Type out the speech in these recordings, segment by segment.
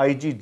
IG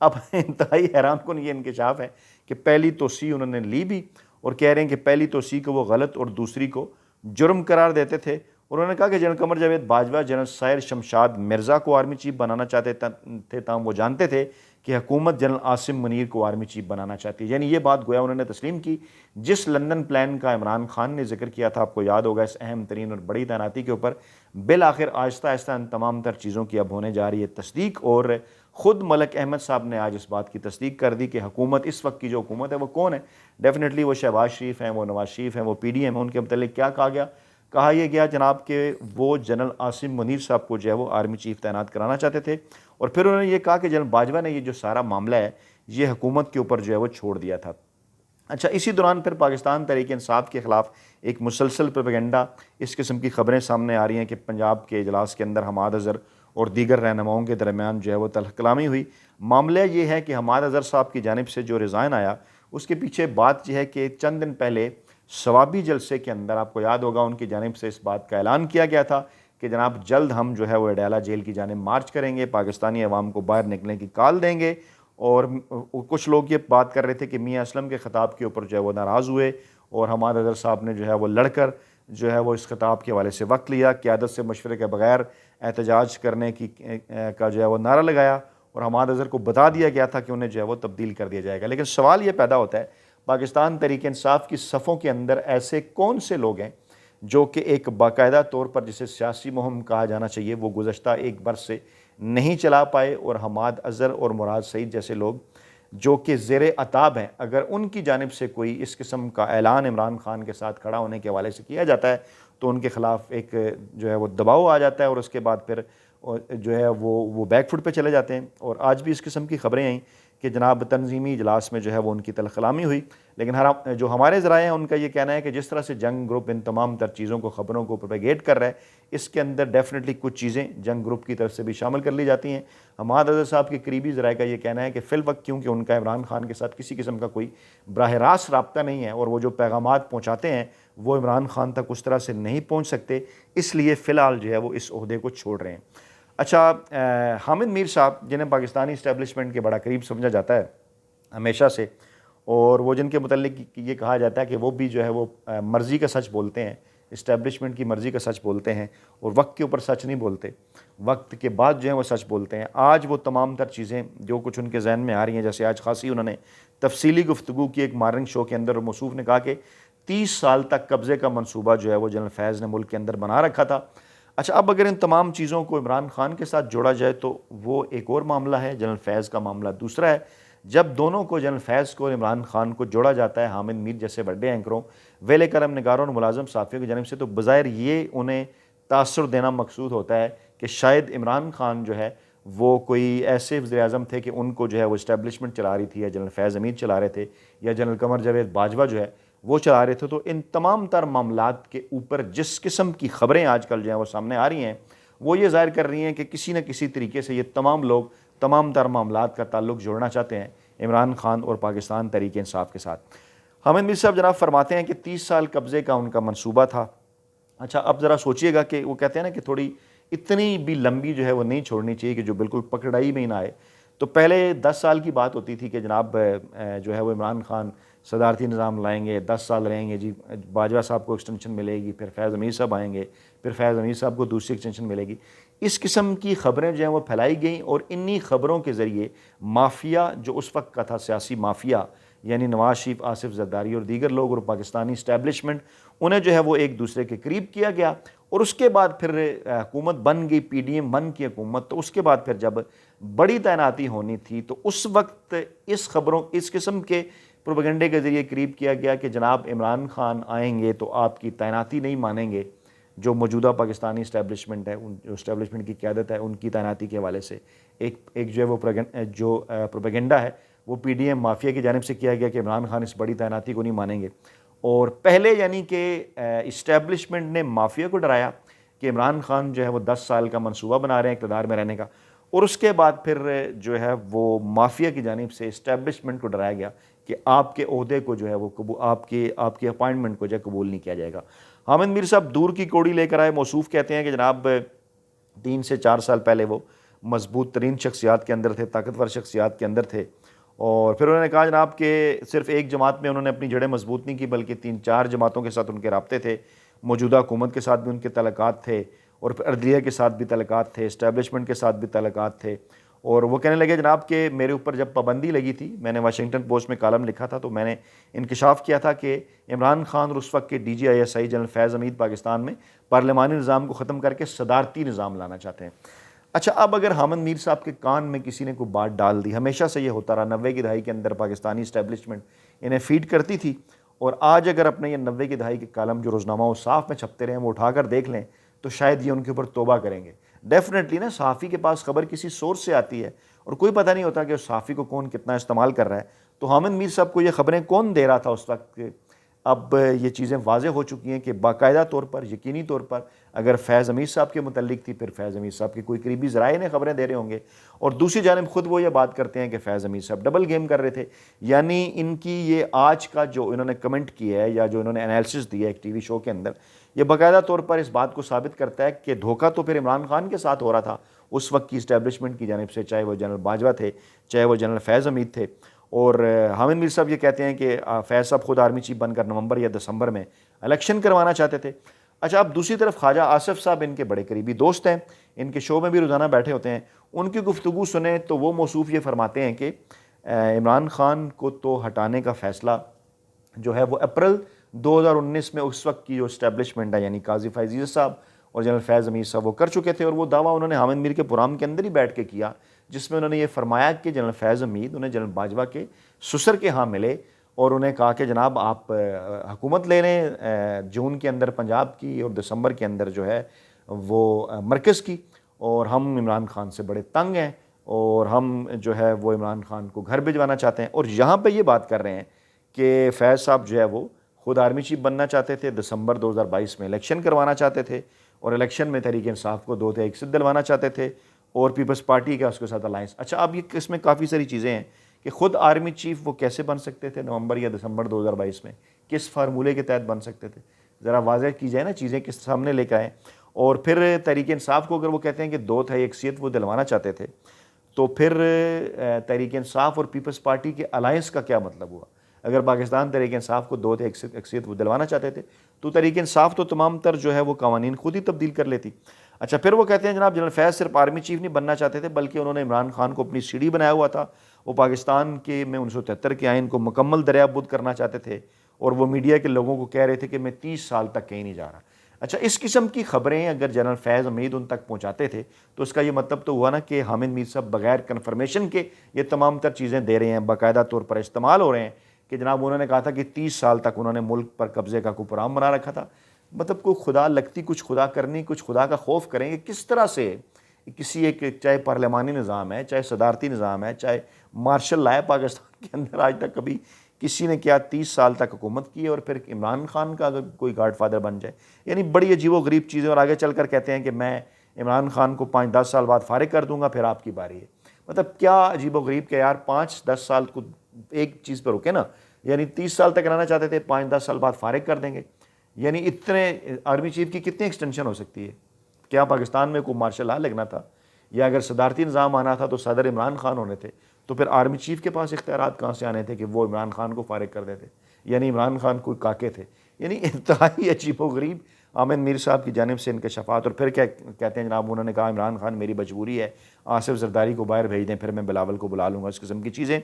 اب انتہائی حیران کن یہ انکشاف ہے کہ پہلی توسیع انہوں نے لی بھی اور کہہ رہے ہیں کہ پہلی توسیع کو وہ غلط اور دوسری کو جرم قرار دیتے تھے. اور انہوں نے کہا کہ جنرل قمر جاوید باجوہ جنرل سائر شمشاد مرزا کو آرمی چیف بنانا چاہتے تھے تاہم وہ جانتے تھے کہ حکومت جنرل عاصم منیر کو آرمی چیف بنانا چاہتی ہے. یعنی یہ بات گویا انہوں نے تسلیم کی. جس لندن پلان کا عمران خان نے ذکر کیا تھا، آپ کو یاد ہوگا، اس اہم ترین اور بڑی تعیناتی کے اوپر بالآخر آہستہ آہستہ ان تمام تر چیزوں کی اب ہونے جا رہی ہے تصدیق. اور خود ملک احمد صاحب نے آج اس بات کی تصدیق کر دی کہ حکومت، اس وقت کی جو حکومت ہے وہ کون ہے. ڈیفینیٹلی وہ شہباز شریف ہیں، وہ نواز شریف ہیں، وہ پی ڈی ایم ہیں. ان کے متعلق کیا کہا گیا؟ کہا یہ گیا جناب کہ وہ جنرل عاصم منیر صاحب کو جو ہے وہ آرمی چیف تعینات کرانا چاہتے تھے. اور پھر انہوں نے یہ کہا کہ جنرل باجوہ نے یہ جو سارا معاملہ ہے یہ حکومت کے اوپر جو ہے وہ چھوڑ دیا تھا. اچھا، اسی دوران پھر پاکستان تحریک انصاف کے خلاف ایک مسلسل پروپیگنڈا، اس قسم کی خبریں سامنے آ رہی ہیں کہ پنجاب کے اجلاس کے اندر حماد اظہر اور دیگر رہنماؤں کے درمیان جو ہے وہ تلخ کلامی ہوئی. معاملہ یہ ہے کہ حماد اظہر صاحب کی جانب سے جو ریزائن آیا، اس کے پیچھے بات یہ ہے کہ چند دن پہلے ثوابی جلسے کے اندر آپ کو یاد ہوگا ان کی جانب سے اس بات کا اعلان کیا گیا تھا کہ جناب جلد ہم جو ہے وہ اڈیالہ جیل کی جانب مارچ کریں گے، پاکستانی عوام کو باہر نکلنے کی کال دیں گے. اور کچھ لوگ یہ بات کر رہے تھے کہ میاں اسلم کے خطاب کے اوپر جو ہے وہ ناراض ہوئے اور حماد اظہر صاحب نے جو ہے وہ لڑ کر جو ہے وہ اس خطاب کے حوالے سے وقت لیا، قیادت سے مشورے کے بغیر احتجاج کرنے کا جو ہے وہ نعرہ لگایا اور حماد اظہر کو بتا دیا گیا تھا کہ انہیں جو ہے وہ تبدیل کر دیا جائے گا. لیکن سوال یہ پیدا ہوتا ہے پاکستان تحریک انصاف کی صفوں کے اندر ایسے کون سے لوگ ہیں جو کہ ایک باقاعدہ طور پر جسے سیاسی مہم کہا جانا چاہیے وہ گزشتہ ایک برس سے نہیں چلا پائے، اور حماد اظہر اور مراد سعید جیسے لوگ جو کہ زیر عتاب ہیں، اگر ان کی جانب سے کوئی اس قسم کا اعلان عمران خان کے ساتھ کھڑا ہونے کے حوالے سے کیا جاتا ہے تو ان کے خلاف ایک جو ہے وہ دباؤ آ جاتا ہے اور اس کے بعد پھر جو ہے وہ بیک فٹ پہ چلے جاتے ہیں. اور آج بھی اس قسم کی خبریں آئیں کہ جناب تنظیمی اجلاس میں جو ہے وہ ان کی تلخ کلامی ہوئی. لیکن جو ہمارے ذرائع ہیں ان کا یہ کہنا ہے کہ جس طرح سے جنگ گروپ ان تمام تر چیزوں کو، خبروں کو پروپیگیٹ کر رہا ہے، اس کے اندر ڈیفینیٹلی کچھ چیزیں جنگ گروپ کی طرف سے بھی شامل کر لی جاتی ہیں. حماد اظہر صاحب کے قریبی ذرائع کا یہ کہنا ہے کہ فی الوقت کیونکہ ان کا عمران خان کے ساتھ کسی قسم کا کوئی براہ راست رابطہ نہیں ہے اور وہ جو پیغامات پہنچاتے ہیں وہ عمران خان تک اس طرح سے نہیں پہنچ سکتے، اس لیے فی الحال جو ہے وہ اس عہدے کو چھوڑ رہے ہیں. اچھا، حامد میر صاحب جنہیں پاکستانی اسٹیبلشمنٹ کے بڑا قریب سمجھا جاتا ہے ہمیشہ سے، اور وہ جن کے متعلق یہ کہا جاتا ہے کہ وہ بھی جو ہے وہ مرضی کا سچ بولتے ہیں، اسٹیبلشمنٹ کی مرضی کا سچ بولتے ہیں اور وقت کے اوپر سچ نہیں بولتے، وقت کے بعد جو ہے وہ سچ بولتے ہیں. آج وہ تمام تر چیزیں جو کچھ ان کے ذہن میں آ رہی ہیں، جیسے آج خاصی انہوں نے تفصیلی گفتگو کی ایک مارننگ شو کے اندر، موصوف نے کہا کہ 30 سال تک قبضے کا منصوبہ جو ہے وہ جنرل فیض نے ملک کے اندر بنا رکھا تھا. اچھا، اب اگر ان تمام چیزوں کو عمران خان کے ساتھ جوڑا جائے تو وہ ایک اور معاملہ ہے، جنرل فیض کا معاملہ دوسرا ہے. جب دونوں کو، جنرل فیض کو اور عمران خان کو جوڑا جاتا ہے حامد میر جیسے بڑے اینکروں، ویلے کرم نگاروں اور ملازم صحافیوں کی جانب سے، تو بظاہر یہ انہیں تاثر دینا مقصود ہوتا ہے کہ شاید عمران خان جو ہے وہ کوئی ایسے وزیر اعظم تھے کہ ان کو جو ہے وہ اسٹیبلشمنٹ چلا رہی تھی، یا جنرل فیض حمید چلا رہے تھے، یا جنرل قمر جاوید باجوہ جو ہے وہ چلا رہے تھے. تو ان تمام تر معاملات کے اوپر جس قسم کی خبریں آج کل جو ہیں وہ سامنے آ رہی ہیں، وہ یہ ظاہر کر رہی ہیں کہ کسی نہ کسی طریقے سے یہ تمام لوگ تمام تر معاملات کا تعلق جوڑنا چاہتے ہیں عمران خان اور پاکستان تحریک انصاف کے ساتھ. حامد میر صاحب جناب فرماتے ہیں کہ 30 سال قبضے کا ان کا منصوبہ تھا. اچھا، اب ذرا سوچئے گا کہ وہ کہتے ہیں نا کہ تھوڑی اتنی بھی لمبی جو ہے وہ نہیں چھوڑنی چاہیے کہ جو بالکل پکڑائی میں ہی نہ آئے. تو پہلے 10 سال کی بات ہوتی تھی کہ جناب جو ہے وہ عمران خان صدارتی نظام لائیں گے، 10 سال رہیں گے، جی باجوہ صاحب کو ایکسٹینشن ملے گی، پھر فیض حمید صاحب آئیں گے، پھر فیض حمید صاحب کو دوسری ایکسٹینشن ملے گی. اس قسم کی خبریں جو ہیں وہ پھیلائی گئیں اور انہی خبروں کے ذریعے مافیا جو اس وقت کا تھا، سیاسی مافیا، یعنی نواز شریف، آصف زرداری اور دیگر لوگ اور پاکستانی اسٹیبلشمنٹ، انہیں جو ہے وہ ایک دوسرے کے قریب کیا گیا. اور اس کے بعد پھر حکومت بن گئی، پی ڈی ایم بن کی حکومت. تو اس کے بعد پھر جب بڑی تعیناتی ہونی تھی تو اس وقت اس قسم کے پروپیگنڈے کے ذریعے قریب کیا گیا کہ جناب عمران خان آئیں گے تو آپ کی تعیناتی نہیں مانیں گے. جو موجودہ پاکستانی اسٹیبلشمنٹ ہے، جو اسٹیبلشمنٹ کی قیادت ہے، ان کی تعیناتی کے حوالے سے ایک جو ہے وہ پروپیگنڈا ہے وہ پی ڈی ایم مافیا کی جانب سے کیا گیا کہ عمران خان اس بڑی تعیناتی کو نہیں مانیں گے. اور پہلے یعنی کہ اسٹیبلشمنٹ نے مافیا کو ڈرایا کہ عمران خان جو ہے وہ 10 سال کا منصوبہ بنا رہے ہیں اقتدار میں رہنے کا، اور اس کے بعد پھر جو ہے وہ مافیا کی جانب سے اسٹیبلشمنٹ کو ڈرایا گیا کہ آپ کے عہدے کو جو ہے وہ آپ کی اپائنٹمنٹ کو جو ہے قبول نہیں کیا جائے گا. حامد میر صاحب دور کی کوڑی لے کر آئے. موصوف کہتے ہیں کہ جناب 3 سے 4 سال پہلے وہ مضبوط ترین شخصیات کے اندر تھے، طاقتور شخصیات کے اندر تھے. اور پھر انہوں نے کہا جناب کہ صرف ایک جماعت میں انہوں نے اپنی جڑیں مضبوط نہیں کی، بلکہ 3-4 جماعتوں کے ساتھ ان کے رابطے تھے. موجودہ حکومت کے ساتھ بھی ان کے تعلقات تھے، اور پھر عدلیہ کے ساتھ بھی تعلقات تھے، اسٹیبلشمنٹ کے ساتھ بھی تعلقات تھے. اور وہ کہنے لگے جناب کہ میرے اوپر جب پابندی لگی تھی، میں نے واشنگٹن پوسٹ میں کالم لکھا تھا، تو میں نے انکشاف کیا تھا کہ عمران خان اور اس وقت کے DGISI جنرل فیض حمید پاکستان میں پارلیمانی نظام کو ختم کر کے صدارتی نظام لانا چاہتے ہیں. اچھا، اب اگر حامد میر صاحب کے کان میں کسی نے کوئی بات ڈال دی، ہمیشہ سے یہ ہوتا رہا، 90 کی دہائی کے اندر پاکستانی اسٹیبلشمنٹ انہیں فیڈ کرتی تھی، اور آج اگر اپنے یہ 90 کی دہائی کے کالم جو روزنامہ و صاف میں چھپتے رہے وہ اٹھا کر دیکھ لیں تو شاید یہ ان کے اوپر توبہ کریں گے. ڈیفینیٹلی نا، صحافی کے پاس خبر کسی سورس سے آتی ہے اور کوئی پتہ نہیں ہوتا کہ اس صحافی کو کون کتنا استعمال کر رہا ہے. تو حامد میر صاحب کو یہ خبریں کون دے رہا تھا اس وقت؟ اب یہ چیزیں واضح ہو چکی ہیں کہ باقاعدہ طور پر، یقینی طور پر اگر فیض حمید صاحب کے متعلق تھی، پھر فیض حمید صاحب کے کوئی قریبی ذرائع نے خبریں دے رہے ہوں گے. اور دوسری جانب خود وہ یہ بات کرتے ہیں کہ فیض حمید صاحب ڈبل گیم کر رہے تھے. یعنی ان کی یہ آج کا جو انہوں نے کمنٹ کیا ہے یا جو انہوں نے انالیسس دیا ہے ایک TV شو کے اندر، یہ باقاعدہ طور پر اس بات کو ثابت کرتا ہے کہ دھوکہ تو پھر عمران خان کے ساتھ ہو رہا تھا اس وقت کی اسٹیبلشمنٹ کی جانب سے، چاہے وہ جنرل باجوہ تھے، چاہے وہ جنرل فیض حمید تھے. اور حامد میر صاحب یہ کہتے ہیں کہ فیض صاحب خود آرمی چیف بن کر نومبر یا دسمبر میں الیکشن کروانا چاہتے تھے. اچھا، اب دوسری طرف خواجہ آصف صاحب ان کے بڑے قریبی دوست ہیں، ان کے شو میں بھی روزانہ بیٹھے ہوتے ہیں. ان کی گفتگو سنیں تو وہ موصوف یہ فرماتے ہیں کہ عمران خان کو تو ہٹانے کا فیصلہ جو ہے وہ اپریل 2019 میں اس وقت کی جو اسٹیبلشمنٹ ہے، یعنی قاضی فائز عیسی صاحب اور جنرل فیض حمید صاحب وہ کر چکے تھے. اور وہ دعویٰ انہوں نے حامد میر کے پروگرام کے اندر ہی بیٹھ کے کیا، جس میں انہوں نے یہ فرمایا کہ جنرل فیض حمید انہیں جنرل باجوہ کے سسر کے ہاں ملے اور انہیں کہا کہ جناب آپ حکومت لے لیں جون کے اندر پنجاب کی اور دسمبر کے اندر جو ہے وہ مرکز کی، اور ہم عمران خان سے بڑے تنگ ہیں اور ہم جو ہے وہ عمران خان کو گھر بھجوانا چاہتے ہیں. اور یہاں پہ یہ بات کر رہے ہیں کہ فیض صاحب جو ہے وہ خود آرمی چیف بننا چاہتے تھے، دسمبر 2022 میں الیکشن کروانا چاہتے تھے، اور الیکشن میں تحریک انصاف کو 2-1 سے دلوانا چاہتے تھے، اور پیپلز پارٹی کا اس کے ساتھ الائنس. اچھا، اب یہ اس میں کافی ساری چیزیں ہیں کہ خود آرمی چیف وہ کیسے بن سکتے تھے نومبر یا دسمبر 2022 میں، کس فارمولے کے تحت بن سکتے تھے؟ ذرا واضح کی جائے نا چیزیں، کس سامنے لے کے آئیں. اور پھر تحریک انصاف کو اگر وہ کہتے ہیں کہ 2-1 وہ دلوانا چاہتے تھے، تو پھر تحریک انصاف اور پیپلز پارٹی کے الائنس کا کیا مطلب ہوا؟ اگر پاکستان تحریک انصاف کو 2-1 وہ دلوانا چاہتے تھے تو تحریک انصاف تو تمام تر جو ہے وہ قوانین خود ہی تبدیل کر لیتی. اچھا، پھر وہ کہتے ہیں جناب جنرل فیض صرف آرمی چیف نہیں بننا چاہتے تھے، بلکہ انہوں نے عمران خان کو اپنی سیڑھی بنایا ہوا تھا. وہ پاکستان کے میں 1973 کے آئین کو مکمل دریافت کرنا چاہتے تھے، اور وہ میڈیا کے لوگوں کو کہہ رہے تھے کہ میں 30 سال تک کہیں نہیں جا رہا. اچھا، اس قسم کی خبریں اگر جنرل فیض حمید ان تک پہنچاتے تھے تو اس کا یہ مطلب تو ہوا نا کہ حامد میر صاحب بغیر کنفرمیشن کے یہ تمام تر چیزیں دے رہے ہیں، باقاعدہ طور پر استعمال ہو رہے ہیں کہ جناب انہوں نے کہا تھا کہ 30 سال تک انہوں نے ملک پر قبضے کا کوئی پروگرام بنا رکھا تھا. مطلب کوئی خدا لگتی، کچھ خدا کرنی، کچھ خدا کا خوف کریں گے کس طرح سے کسی ایک، چاہے پارلیمانی نظام ہے، چاہے صدارتی نظام ہے، چاہے مارشل لا ہے پاکستان کے اندر، آج تک کبھی کسی نے کیا 30 سال تک حکومت کی ہے، اور پھر عمران خان کا اگر کوئی گاڈ فادر بن جائے. یعنی بڑی عجیب و غریب چیزیں، اور آگے چل کر کہتے ہیں کہ میں عمران خان کو 5-10 سال بعد فارغ کر دوں گا، پھر آپ کی باری ہے. مطلب کیا عجیب و غریب کہ یار 5-10 سال کو ایک چیز پہ رکے نا. یعنی 30 سال تک رہنا چاہتے تھے، 5-10 سال بعد فارغ کر دیں گے. یعنی اتنے آرمی چیف کی کتنی ایکسٹینشن ہو سکتی ہے؟ کیا پاکستان میں کوئی مارشل لا لگنا تھا؟ یا اگر صدارتی نظام آنا تھا تو صدر عمران خان ہونے تھے، تو پھر آرمی چیف کے پاس اختیارات کہاں سے آنے تھے کہ وہ عمران خان کو فارغ کر دیتے؟ یعنی عمران خان کوئی کاکے تھے. یعنی انتہائی عجیب و غریب حامد میر صاحب کی جانب سے انکشافات. اور پھر کیا کہتے ہیں جناب، انہوں نے کہا عمران خان میری مجبوری ہے، آصف زرداری کو باہر بھیج دیں، پھر میں بلاول کو بلا لوں گا. اس قسم کی چیزیں،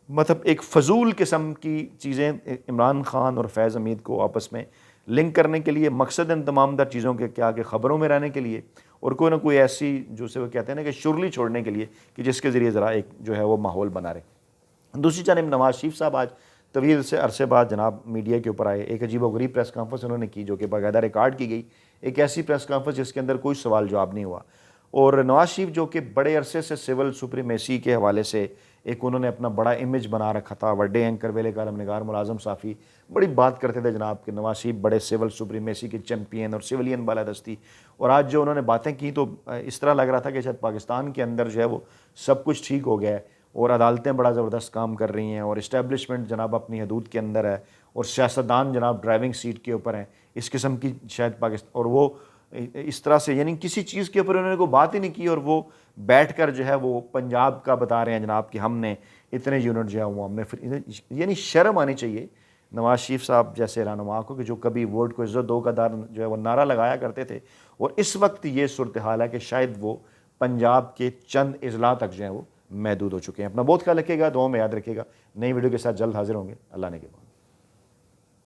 مطلب ایک فضول قسم کی چیزیں عمران خان اور فیض حمید کو آپس میں لنک کرنے کے لیے، مقصد ان تمام در چیزوں کے کیا کہ خبروں میں رہنے کے لیے، اور کوئی نہ کوئی ایسی جو سے وہ کہتے ہیں نا کہ شرلی چھوڑنے کے لیے کہ جس کے ذریعے ذرا ایک جو ہے وہ ماحول بنا رہے. دوسری جانب نواز شریف صاحب آج طویل سے عرصے بعد جناب میڈیا کے اوپر آئے. ایک عجیب و غریب پریس کانفرنس انہوں نے کی جو کہ باقاعدہ ریکارڈ کی گئی، ایک ایسی پریس کانفرنس جس کے اندر کوئی سوال جواب نہیں ہوا. اور نواز شریف جو کہ بڑے عرصے سے سول سپریمیسی کے حوالے سے ایک انہوں نے اپنا بڑا امیج بنا رکھا تھا، وڈے اینکر ویلے کالم نگار ملازم صافی بڑی بات کرتے تھے جناب کہ نواز شریف بڑے سول سپریمیسی کے چیمپئن اور سویلین بالادستی. اور آج جو انہوں نے باتیں کی تو اس طرح لگ رہا تھا کہ شاید پاکستان کے اندر جو ہے وہ سب کچھ ٹھیک ہو گیا ہے، اور عدالتیں بڑا زبردست کام کر رہی ہیں، اور اسٹیبلشمنٹ جناب اپنی حدود کے اندر ہے، اور سیاستدان جناب ڈرائیونگ سیٹ کے اوپر ہیں. اس قسم کی شاید پاکستان، اور وہ اس طرح سے یعنی کسی چیز کے اوپر انہوں نے کوئی بات ہی نہیں کی، اور وہ بیٹھ کر جو ہے وہ پنجاب کا بتا رہے ہیں جناب کہ ہم نے اتنے یونٹ جو ہے وہ ہم نے یعنی شرم آنی چاہیے نواز شریف صاحب جیسے رہنما کو کہ جو کبھی ووٹ کو عزت دو کا دار جو ہے وہ نعرہ لگایا کرتے تھے، اور اس وقت یہ صورتحال ہے کہ شاید وہ پنجاب کے چند اضلاع تک جو ہیں وہ محدود ہو چکے ہیں۔ اپنا بہت خیال رکھیے گا، دعاؤں میں یاد رکھیے گا۔ نئی ویڈیو کے ساتھ جلد حاضر ہوں گے۔ اللہ نے کے بعد